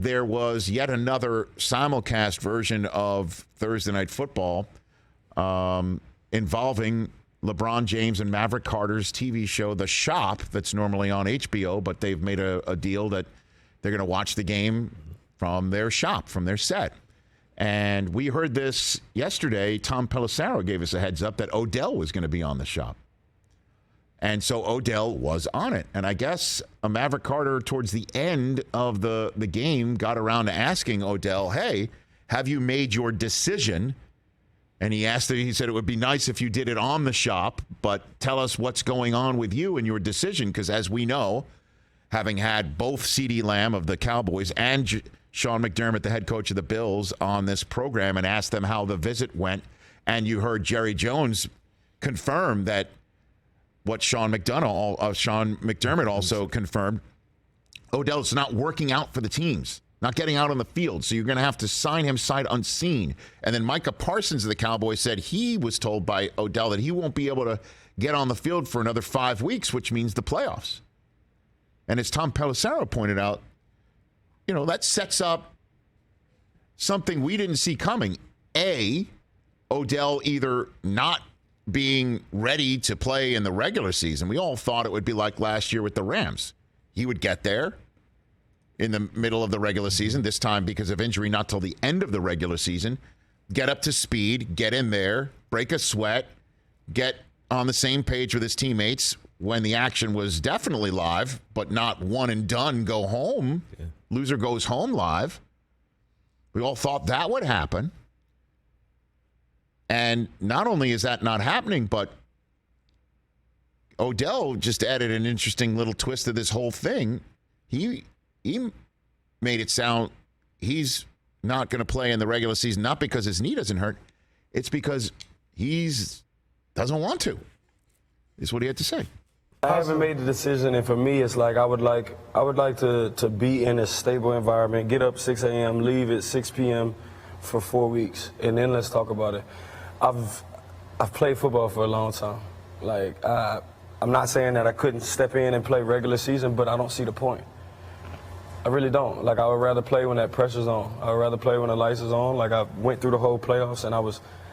there was yet another simulcast version of Thursday Night Football involving LeBron James and Maverick Carter's TV show, The Shop, that's normally on HBO, but they've made a deal that they're going to watch the game from their shop, from their set. And we heard this yesterday. Tom Pelissero gave us a heads up that Odell was going to be on The Shop. And so Odell was on it. And I guess Maverick Carter, towards the end of the game, got around to asking Odell, hey, have you made your decision? And he said it would be nice if you did it on The Shop, but tell us what's going on with you and your decision. Because as we know, having had both CeeDee Lamb of the Cowboys and Sean McDermott, the head coach of the Bills, on this program and asked them how the visit went, and you heard Jerry Jones confirm that what Sean McDermott also confirmed, Odell's not working out for the teams, not getting out on the field, so you're going to have to sign him sight unseen. And then Micah Parsons of the Cowboys said he was told by Odell that he won't be able to get on the field for another 5 weeks, which means the playoffs. And as Tom Pelissero pointed out, that sets up something we didn't see coming. Odell either not being ready to play in the regular season. We all thought it would be like last year with the Rams. He would get there in the middle of the regular season, this time because of injury, not till the end of the regular season, get up to speed, get in there, break a sweat, get on the same page with his teammates when the action was definitely live, but not one and done, go home. Yeah. Loser goes home live. We all thought that would happen. And not only is that not happening, but Odell just added an interesting little twist to this whole thing. He made it sound he's not going to play in the regular season, not because his knee doesn't hurt. It's because doesn't want to, is what he had to say. I haven't made the decision, and for me, it's like I would like to be in a stable environment, get up 6 a.m., leave at 6 p.m. for 4 weeks, and then let's talk about it. I've played football for a long time. Like, I'm not saying that I couldn't step in and play regular season, but I don't see the point. I really don't. Like, I would rather play when that pressure's on. I would rather play when the lights is on. Like, I went through the whole playoffs, and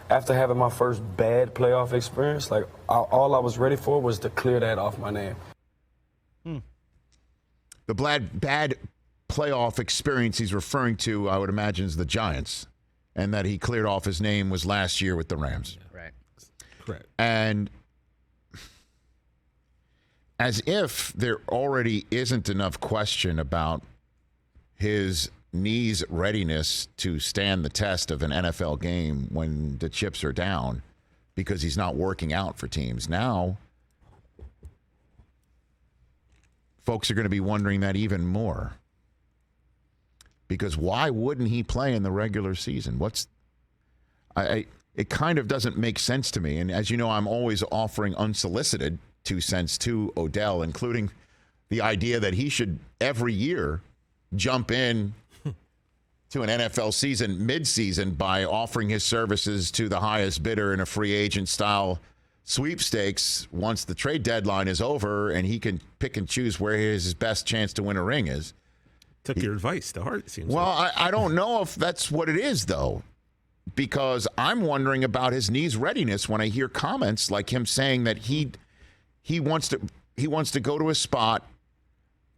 after having my first bad playoff experience, like, all I was ready for was to clear that off my name. The bad playoff experience he's referring to, I would imagine, is the Giants, and that he cleared off his name was last year with the Rams. Yeah, right. Correct. And as if there already isn't enough question about his knee's readiness to stand the test of an NFL game when the chips are down because he's not working out for teams. Now, folks are going to be wondering that even more. Because why wouldn't he play in the regular season? It kind of doesn't make sense to me. And as you know, I'm always offering unsolicited 2 cents to Odell, including the idea that he should every year jump in to an NFL season mid-season by offering his services to the highest bidder in a free agent style sweepstakes once the trade deadline is over, and he can pick and choose where his best chance to win a ring is. Took your advice to heart, it seems well, like. I don't know if that's what it is, though, because I'm wondering about his knee's readiness when I hear comments like him saying that he wants to go to a spot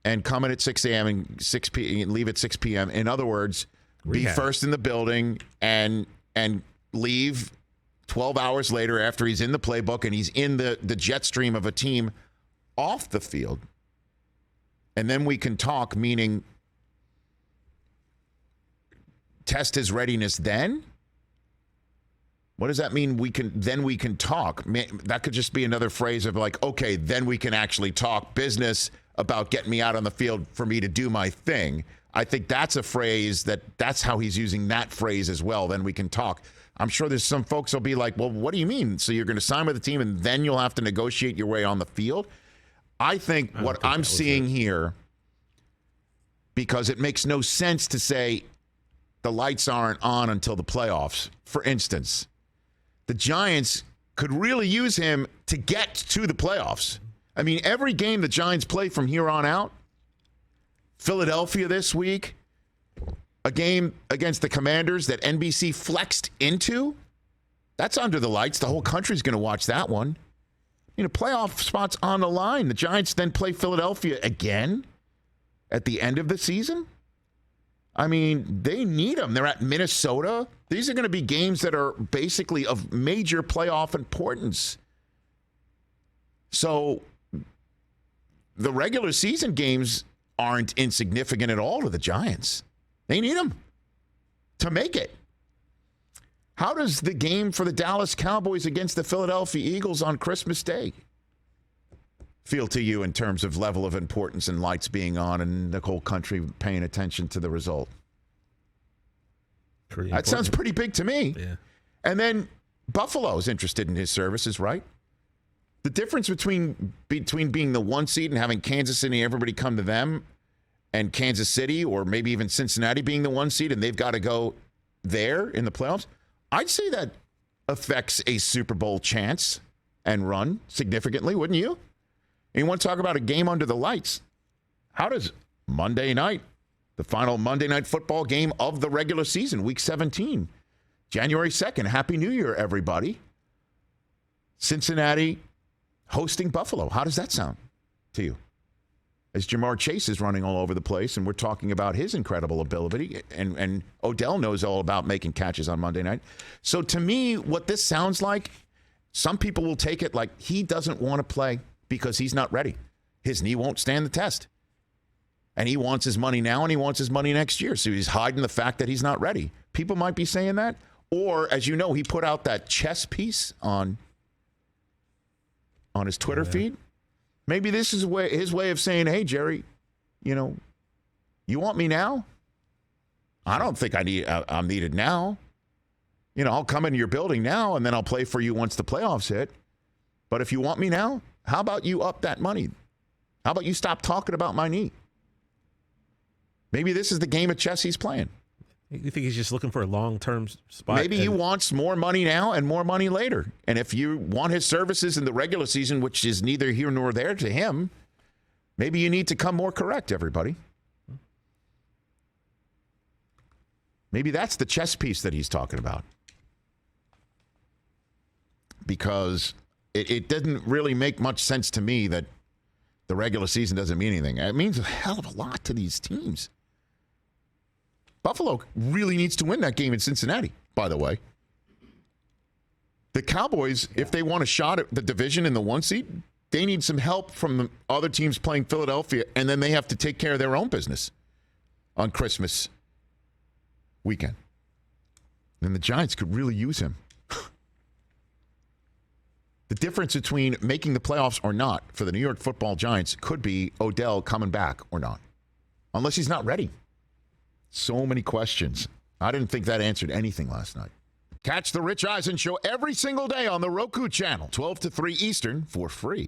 and come in at 6 a.m. and leave at 6 p.m. In other words, be first in the building and leave 12 hours later after he's in the playbook and he's in the jet stream of a team off the field. And then we can talk, meaning test his readiness then? What does that mean? We can talk. That could just be another phrase of like, okay, then we can actually talk business about getting me out on the field for me to do my thing. I think that's a phrase that's how he's using that phrase as well. Then we can talk. I'm sure there's some folks will be like, well, what do you mean? So you're going to sign with the team and then you'll have to negotiate your way on the field? I think what I'm seeing here, because it makes no sense to say the lights aren't on until the playoffs. For instance, the Giants could really use him to get to the playoffs. I mean, every game the Giants play from here on out, Philadelphia this week, a game against the Commanders that NBC flexed into. That's under the lights. The whole country's going to watch that one. Playoff spots on the line. The Giants then play Philadelphia again at the end of the season. I mean, they need them. They're at Minnesota. These are going to be games that are basically of major playoff importance. So the regular season games aren't insignificant at all to the Giants. They need them to make it. How does the game for the Dallas Cowboys against the Philadelphia Eagles on Christmas Day feel to you in terms of level of importance and lights being on and the whole country paying attention to the result? That sounds pretty big to me. Yeah. And then Buffalo's interested in his services, right? The difference between being the 1 seed and having Kansas City, everybody come to them, and Kansas City or maybe even Cincinnati being the 1 seed and they've got to go there in the playoffs, I'd say that affects a Super Bowl chance and run significantly, wouldn't you? And you want to talk about a game under the lights. How does Monday night, the final Monday night football game of the regular season, week 17, January 2nd, Happy New Year, everybody. Cincinnati hosting Buffalo. How does that sound to you? As Jamar Chase is running all over the place, and we're talking about his incredible ability, and Odell knows all about making catches on Monday night. So to me, what this sounds like, some people will take it like he doesn't want to play because he's not ready. His knee won't stand the test. And he wants his money now, and he wants his money next year. So he's hiding the fact that he's not ready. People might be saying that. Or, as you know, he put out that chess piece on his Twitter feed. Maybe this is his way of saying, hey, Jerry, you want me now? I don't think I'm needed now. I'll come into your building now, and then I'll play for you once the playoffs hit. But if you want me now, how about you up that money? How about you stop talking about my knee? Maybe this is the game of chess he's playing. You think he's just looking for a long-term spot? Maybe he wants more money now and more money later. And if you want his services in the regular season, which is neither here nor there to him, maybe you need to come more correct, everybody. Maybe that's the chess piece that he's talking about. Because it doesn't really make much sense to me that the regular season doesn't mean anything. It means a hell of a lot to these teams. Buffalo really needs to win that game in Cincinnati, by the way. The Cowboys, if they want a shot at the division in the 1 seed, they need some help from the other teams playing Philadelphia, and then they have to take care of their own business on Christmas weekend. And the Giants could really use him. The difference between making the playoffs or not for the New York Football Giants could be Odell coming back or not, unless he's not ready. So many questions. I didn't think that answered anything last night. Catch the Rich Eisen Show every single day on the Roku channel, 12 to 3 Eastern, for free.